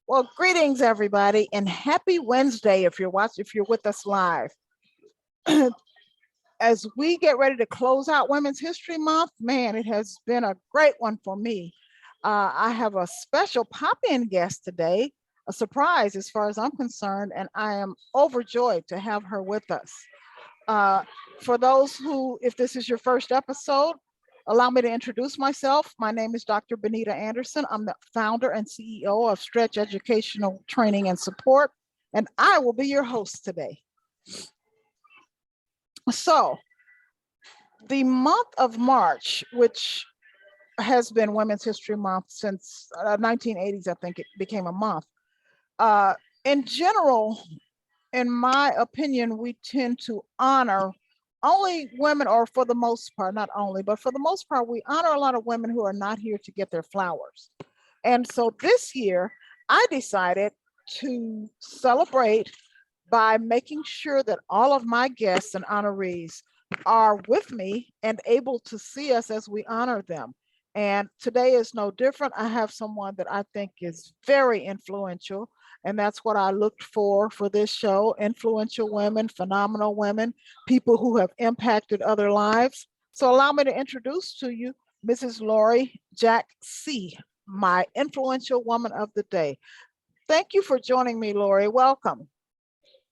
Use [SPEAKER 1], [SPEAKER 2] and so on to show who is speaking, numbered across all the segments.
[SPEAKER 1] Well, greetings everybody, and happy Wednesday if you're with us live. As we get ready to close out Women's History Month, man, it has been a great one for me. I have a special pop-in guest today, a surprise as far as I'm concerned, and I am overjoyed to have her with us. For those who, if this is your first episode, allow me to introduce myself. My name is Dr. Benita Anderson. I'm the founder and CEO of Stretch Educational Training and Support, and I will be your host today. So, the month of March, which has been Women's History Month since 1980s, I think it became a month. In general, in my opinion, we tend to honor only women, or for the most part, not only, but for the most part, we honor a lot of women who are not here to get their flowers. And so this year, I decided to celebrate by making sure that all of my guests and honorees are with me and able to see us as we honor them. And today is no different. I have someone that I think is very influential, and that's what I looked for this show: influential women, phenomenal women, people who have impacted other lives. So allow me to introduce to you Mrs. Lori Jack Seay, my influential woman of the day. Thank you for joining me, Lori. Welcome.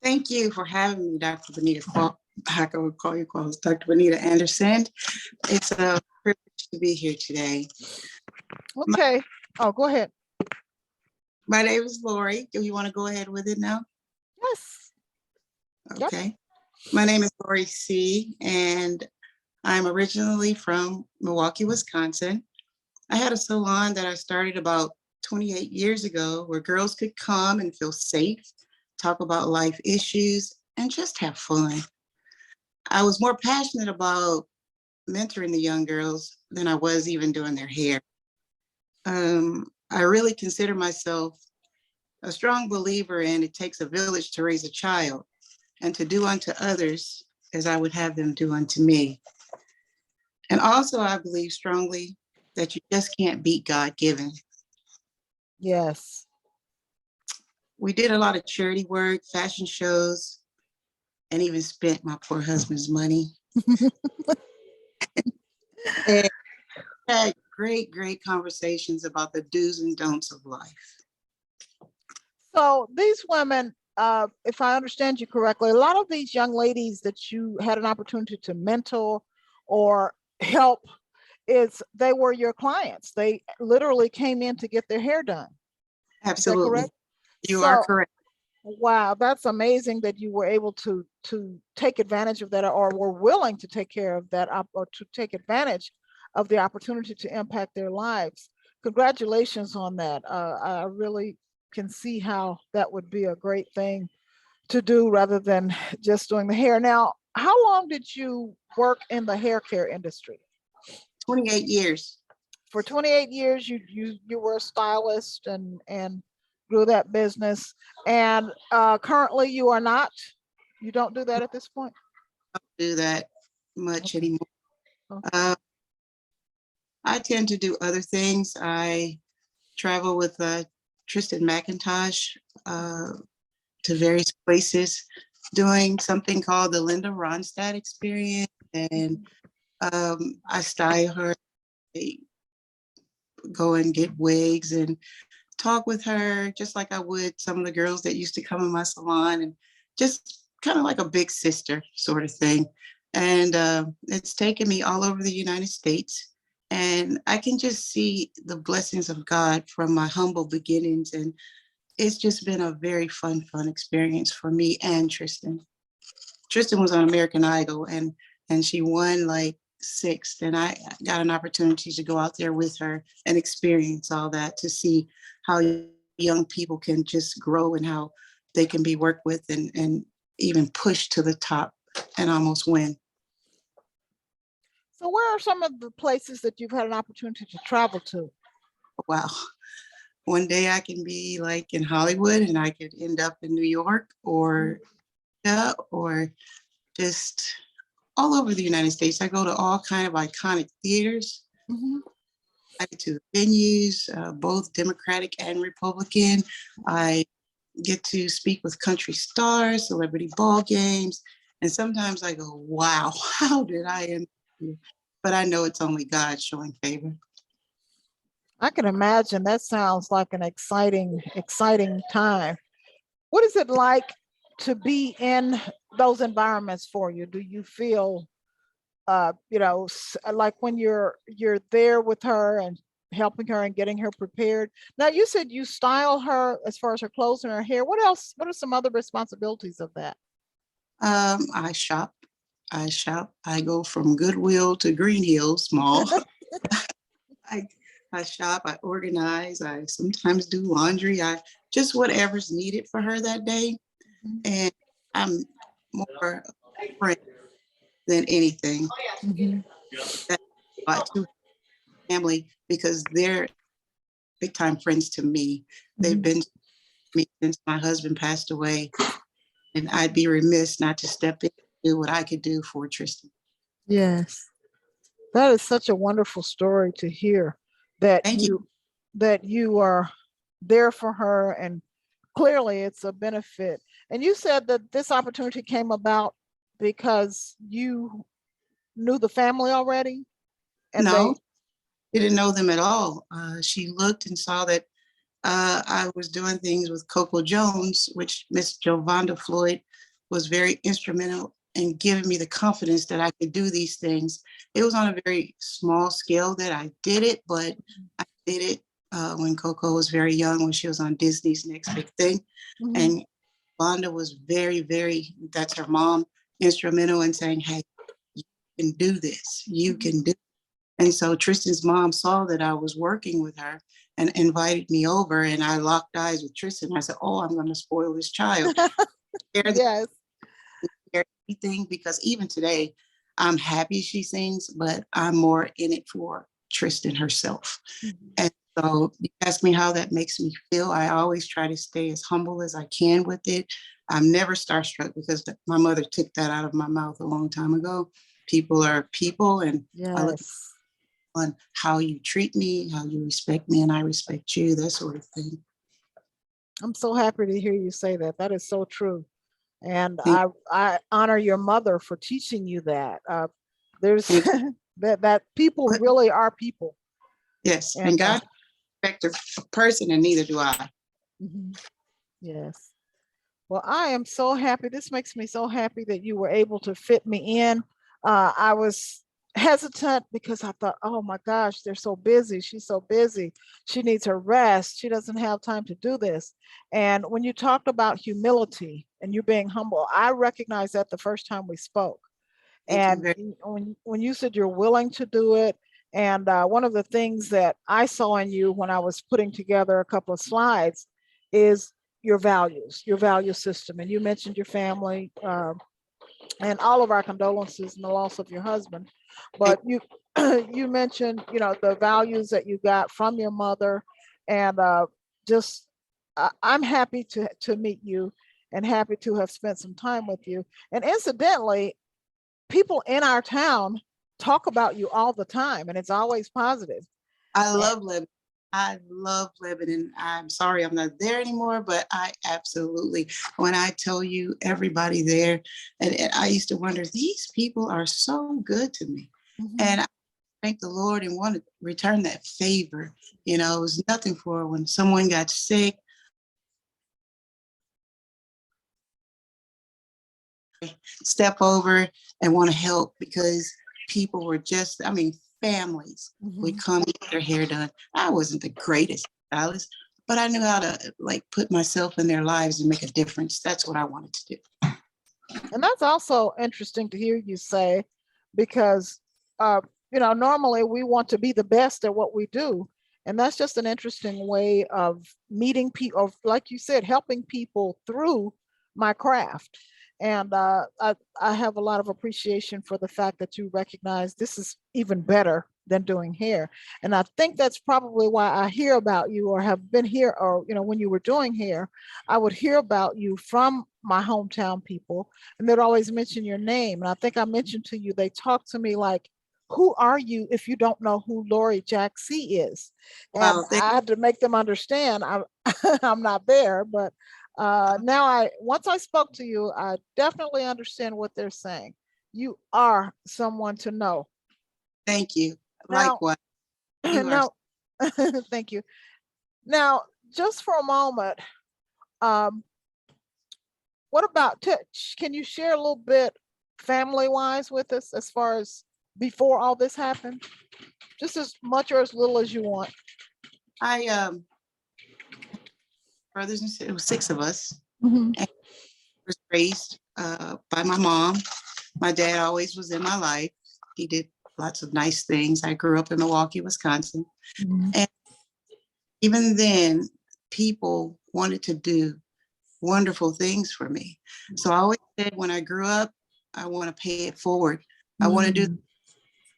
[SPEAKER 2] Thank you for having me, Dr. Benita. I would call you Dr. Benita Anderson. It's a privilege to be here today.
[SPEAKER 1] Okay. Go ahead.
[SPEAKER 2] My name is Lori. Do you want to go ahead with it now?
[SPEAKER 1] Yes.
[SPEAKER 2] Okay.
[SPEAKER 1] Yep.
[SPEAKER 2] My name is Lori Seay, and I'm originally from Milwaukee, Wisconsin. I had a salon that I started about 28 years ago where girls could come and feel safe, talk about life issues, and just have fun. I was more passionate about mentoring the young girls than I was even doing their hair. I really consider myself a strong believer in it takes a village to raise a child, and to do unto others as I would have them do unto me. And also, I believe strongly that you just can't beat God-given.
[SPEAKER 1] Yes.
[SPEAKER 2] We did a lot of charity work, fashion shows, and even spent my poor husband's money. And had great conversations about the do's and don'ts of life.
[SPEAKER 1] So these women, if I understand you correctly, a lot of these young ladies that you had an opportunity to mentor or help, they were your clients. They literally came in to get their hair done.
[SPEAKER 2] Absolutely.
[SPEAKER 1] Is that correct?
[SPEAKER 2] You are correct.
[SPEAKER 1] Wow, that's amazing that you were able to take advantage of that, or were willing to take care of that, or to take advantage of the opportunity to impact their lives. Congratulations on that. I really can see how that would be a great thing to do rather than just doing the hair. Now, how long did you work in the hair care industry?
[SPEAKER 2] 28 years.
[SPEAKER 1] For 28 years, you were a stylist and grew that business. And currently you are not? You don't do that at this point?
[SPEAKER 2] I don't do that much anymore.
[SPEAKER 1] Okay.
[SPEAKER 2] I tend to do other things. I travel with Tristan McIntosh to various places, doing something called the Linda Ronstadt experience. And I style her, I go and get wigs and talk with her, just like I would some of the girls that used to come in my salon, and just kind of like a big sister sort of thing. And it's taken me all over the United States. And I can just see the blessings of God from my humble beginnings. And it's just been a very fun experience for me and Tristan. Tristan was on American Idol, and she won like sixth. And I got an opportunity to go out there with her and experience all that, to see how young people can just grow and how they can be worked with and even pushed to the top and almost win.
[SPEAKER 1] So where are some of the places that you've had an opportunity to travel to?
[SPEAKER 2] Wow. One day I can be like in Hollywood and I could end up in New York or just all over the United States. I go to all kind of iconic theaters.
[SPEAKER 1] Mm-hmm.
[SPEAKER 2] to venues, both Democratic and Republican. I get to speak with country stars, celebrity ball games, and sometimes I go, wow, how did I end here? But I know it's only God showing favor.
[SPEAKER 1] I can imagine that sounds like an exciting time. What is it like to be in those environments for you? Do you feel like when you're there with her and helping her and getting her prepared? Now you said you style her as far as her clothes and her hair. What else? What are some other responsibilities of that?
[SPEAKER 2] I shop. I shop. I go from Goodwill to Green Hills Mall. I I shop. I organize. I sometimes do laundry. I just whatever's needed for her that day. And I'm more a friend than anything.
[SPEAKER 1] Mhm.
[SPEAKER 2] That's a lot to family because they're big time friends to me. They've
[SPEAKER 1] Mhm.
[SPEAKER 2] been to me since my husband passed away, and I'd be remiss not to step in and do what I could do for Tristan.
[SPEAKER 1] Yes, that is such a wonderful story to hear that
[SPEAKER 2] Thank you.
[SPEAKER 1] you are there for her, and clearly it's a benefit. And you said that this opportunity came about because you knew the family already and
[SPEAKER 2] No,
[SPEAKER 1] they
[SPEAKER 2] didn't know them at all. She looked and saw that I was doing things with Coco Jones, which Miss Jovanda Floyd was very instrumental in giving me the confidence that I could do these things. It was on a very small scale that I did it, but I did it when Coco was very young, when she was on Disney's Next Big Thing.
[SPEAKER 1] Mhm.
[SPEAKER 2] And Vonda was very, that's her mom, instrumental in saying, hey, you can do this. You
[SPEAKER 1] Mhm.
[SPEAKER 2] can do. And so Tristan's mom saw that I was working with her and invited me over, and I locked eyes with Tristan. I said, oh, I'm going to spoil this child. Share
[SPEAKER 1] Yes.
[SPEAKER 2] everything because even today, I'm happy she sings, but I'm more in it for Tristan herself.
[SPEAKER 1] Mhm.
[SPEAKER 2] And so you ask me how that makes me feel. I always try to stay as humble as I can with it. I'm never starstruck because my mother took that out of my mouth a long time ago. People are people, and I look
[SPEAKER 1] Yes.
[SPEAKER 2] on how you treat me, how you respect me, and I respect you, that sort of thing.
[SPEAKER 1] I'm so happy to hear you say that. That is so true. And
[SPEAKER 2] Thank,
[SPEAKER 1] I honor your mother for teaching you that. There's
[SPEAKER 2] thank you.
[SPEAKER 1] that people
[SPEAKER 2] But
[SPEAKER 1] really are people.
[SPEAKER 2] yes, and
[SPEAKER 1] And
[SPEAKER 2] God respects a person, and neither do I.
[SPEAKER 1] mhm, yes. Well, I am so happy. This makes me so happy that you were able to fit me in. I was hesitant because I thought, oh my gosh, they're so busy. She's so busy. She needs her rest. She doesn't have time to do this. And when you talked about humility and you being humble, I recognized that the first time we spoke.
[SPEAKER 2] Thank you
[SPEAKER 1] And
[SPEAKER 2] very
[SPEAKER 1] when you said you're willing to do it, and one of the things that I saw in you when I was putting together a couple of slides is your value system. And you mentioned your family, and all of our condolences in the loss of your husband.
[SPEAKER 2] much.
[SPEAKER 1] But you you mentioned, the values that you got from your mother, and just I'm happy to meet you and happy to have spent some time with you. And incidentally, people in our town talk about you all the time, and it's always positive.
[SPEAKER 2] I
[SPEAKER 1] And
[SPEAKER 2] love Lebanon. I love Lebanon. I'm sorry I'm not there anymore, but I absolutely, when I tell you everybody there, and I used to wonder, these people are so good to me.
[SPEAKER 1] mhm,
[SPEAKER 2] And I thank the Lord and want to return that favor. It was nothing for when someone got sick, step over and want to help because people were just, I mean, families would
[SPEAKER 1] mhm.
[SPEAKER 2] come get their hair done. I wasn't the greatest stylist, but I knew how to like put myself in their lives and make a difference. That's what I wanted to do.
[SPEAKER 1] And that's also interesting to hear you say, because uh, normally we want to be the best at what we do, and that's just an interesting way of meeting people, of, like you said, helping people through my craft. And I have a lot of appreciation for the fact that you recognize this is even better than doing hair. And I think that's probably why I hear about you, or have been here, or when you were doing hair, I would hear about you from my hometown people, and they'd always mention your name. And I think I mentioned to you, they talk to me like, who are you if you don't know who Lori Jack Seay is? And
[SPEAKER 2] Wow,
[SPEAKER 1] I had to make them understand I'm I'm not there, but now once I spoke to you, I definitely understand what they're saying. You are someone to know.
[SPEAKER 2] thank you.
[SPEAKER 1] Now,
[SPEAKER 2] Likewise, you are.
[SPEAKER 1] now, thank you. Now, just for a moment, um, what about can you share a little bit family wise with us as far as before all this happened? Just as much or as little as you want.
[SPEAKER 2] I brothers and sisters, it was six of us,
[SPEAKER 1] Mhm.
[SPEAKER 2] and was raised by my mom. My dad always was in my life. He did lots of nice things. I grew up in Milwaukee, Wisconsin.
[SPEAKER 1] Mhm.
[SPEAKER 2] And even then, people wanted to do wonderful things for me. So I always said when I grew up, I want to pay it forward. I want to do
[SPEAKER 1] Mhm.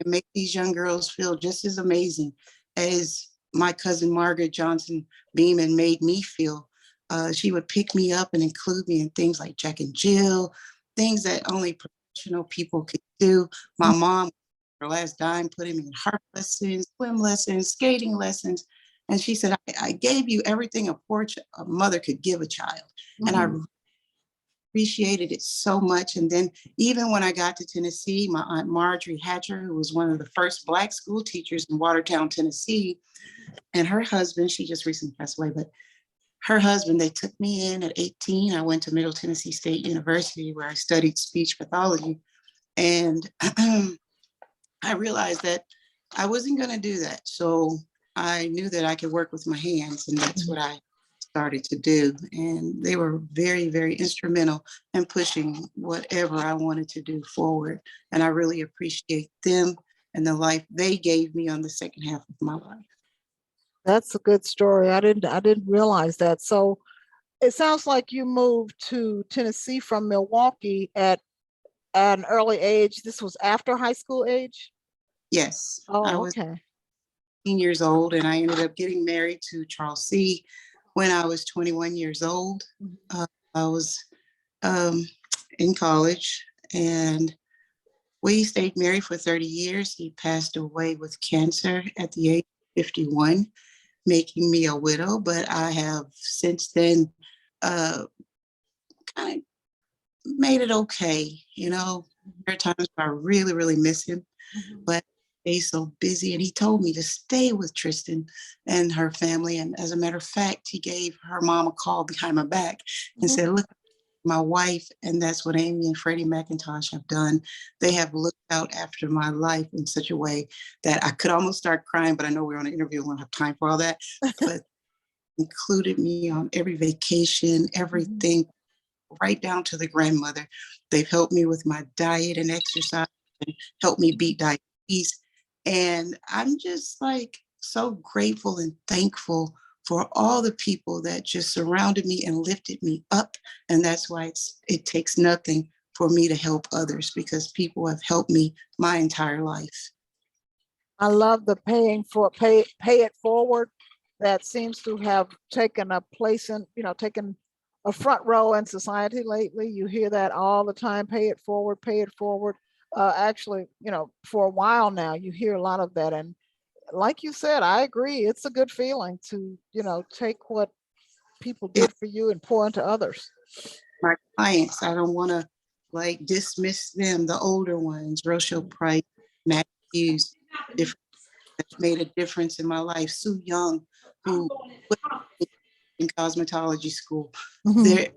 [SPEAKER 2] and make these young girls feel just as amazing as my cousin Margaret Johnson Beeman made me feel. She would pick me up and include me in things like Jack and Jill, things that only professional people could do. My mom, her last dime, put him in harp lessons, swim lessons, skating lessons. And she said, I gave you everything a mother could give a child. And I
[SPEAKER 1] Mhm.
[SPEAKER 2] appreciated it so much. And then even when I got to Tennessee, my aunt Marjorie Hatcher, who was one of the first Black school teachers in Watertown, Tennessee, and her husband, she just recently passed away, but her husband, they took me in at 18. I went to Middle Tennessee State University where I studied speech pathology. And I realized that I wasn't going to do that. So I knew that I could work with my hands, and that's what I started to do. And they were very, very instrumental in pushing whatever I wanted to do forward. And I really appreciate them and the life they gave me on the second half of my life.
[SPEAKER 1] That's a good story. I didn't realize that. So it sounds like you moved to Tennessee from Milwaukee at an early age. This was after high school age.
[SPEAKER 2] Yes, I
[SPEAKER 1] Oh,
[SPEAKER 2] was
[SPEAKER 1] okay.
[SPEAKER 2] 18 years old, and I ended up getting married to Charles C. when I was 21 years old. I was um, in college, and we stayed married for 30 years. He passed away with cancer at the age of 51, making me a widow. But I have since then uh, kind of made it okay. You know, there are times where I really, really miss him,
[SPEAKER 1] Mhm.
[SPEAKER 2] but he's so busy. And he told me to stay with Tristan and her family. And as a matter of fact, he gave her mom a call behind my back and
[SPEAKER 1] Mhm.
[SPEAKER 2] said, "Look, my wife," and that's what Amy and Freddie McIntosh have done. They have looked out after my life in such a way that I could almost start crying, but I know we're on an interview, we don't have time for all that. But included me on every vacation,
[SPEAKER 1] Mhm.
[SPEAKER 2] everything, right down to the grandmother. They've helped me with my diet and exercise and helped me beat diabetes. And I'm just like so grateful and thankful for all the people that just surrounded me and lifted me up. And that's why it takes nothing for me to help others, because people have helped me my entire life.
[SPEAKER 1] I love the pay it forward that seems to have taken a place in, taken a front row in society lately. You hear that all the time, pay it forward, pay it forward. Actually, for a while now, you hear a lot of that. And like you said, I agree. It's a good feeling to, take what people
[SPEAKER 2] Yeah,
[SPEAKER 1] did for you and pour into others.
[SPEAKER 2] my clients, I don't want to like dismiss them, the older ones, Rochelle Price, Matt Hughes, different made a difference in my life. Sue Young, who put me in cosmetology school.
[SPEAKER 1] Mhm.
[SPEAKER 2] There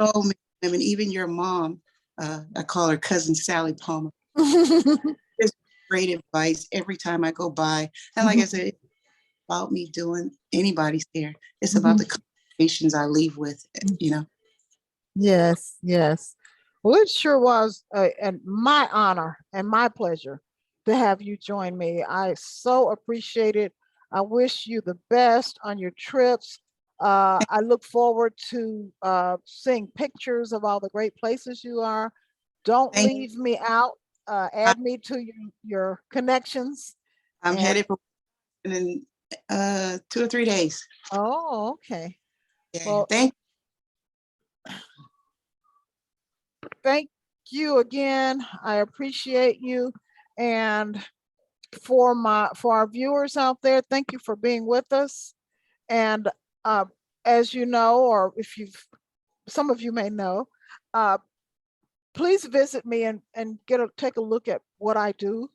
[SPEAKER 2] are so many women, even your mom, I call her cousin Sally Palmer. There's great advice every time I go by. And like I said, it's about me doing anybody's hair. It's about
[SPEAKER 1] Mhm.
[SPEAKER 2] the conversations I leave with, you know.
[SPEAKER 1] Yes, yes. Well, it sure was and my honor and my pleasure to have you join me. I so appreciate it. I wish you the best on your trips. I look forward to seeing pictures of all the great places you are. Don't
[SPEAKER 2] Thank
[SPEAKER 1] leave me out.
[SPEAKER 2] I,
[SPEAKER 1] Add me to your connections.
[SPEAKER 2] I'm
[SPEAKER 1] And
[SPEAKER 2] headed for in 2 or 3 days.
[SPEAKER 1] oh, okay.
[SPEAKER 2] Yeah.
[SPEAKER 1] Well, thank you again. I appreciate you. And for our viewers out there, thank you for being with us. And as you know, or if some of you may know, uh, please visit me and take a look at what I do.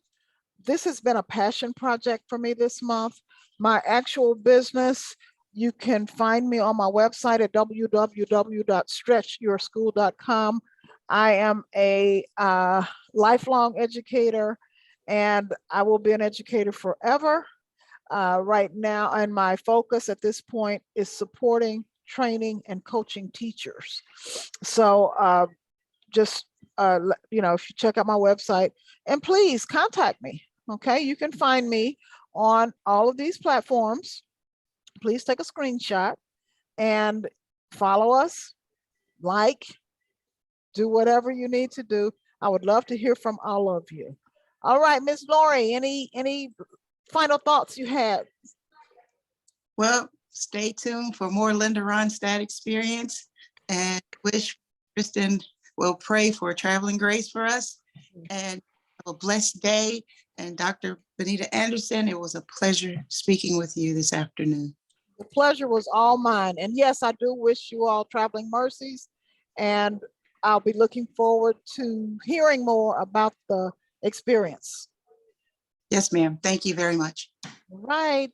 [SPEAKER 1] This has been a passion project for me this month. My actual business, you can find me on my website at www.stretchyourschool.com. I am a lifelong educator, and I will be an educator forever. Right now, and my focus at this point is supporting, training, and coaching teachers. So just if you check out my website, and please contact me. Okay, you can find me on all of these platforms. Please take a screenshot and follow us, like, do whatever you need to do. I would love to hear from all of you. All right, Miss Lori, any final thoughts you had?
[SPEAKER 2] Well, stay tuned for more Linda Ronstadt experience, and wish Kristen will pray for traveling grace for us, and have a blessed day. And Dr. Benita Anderson, it was a pleasure speaking with you this afternoon.
[SPEAKER 1] The pleasure was all mine. And yes, I do wish you all traveling mercies, and I'll be looking forward to hearing more about the experience.
[SPEAKER 2] Yes, ma'am. Thank you very much.
[SPEAKER 1] Right.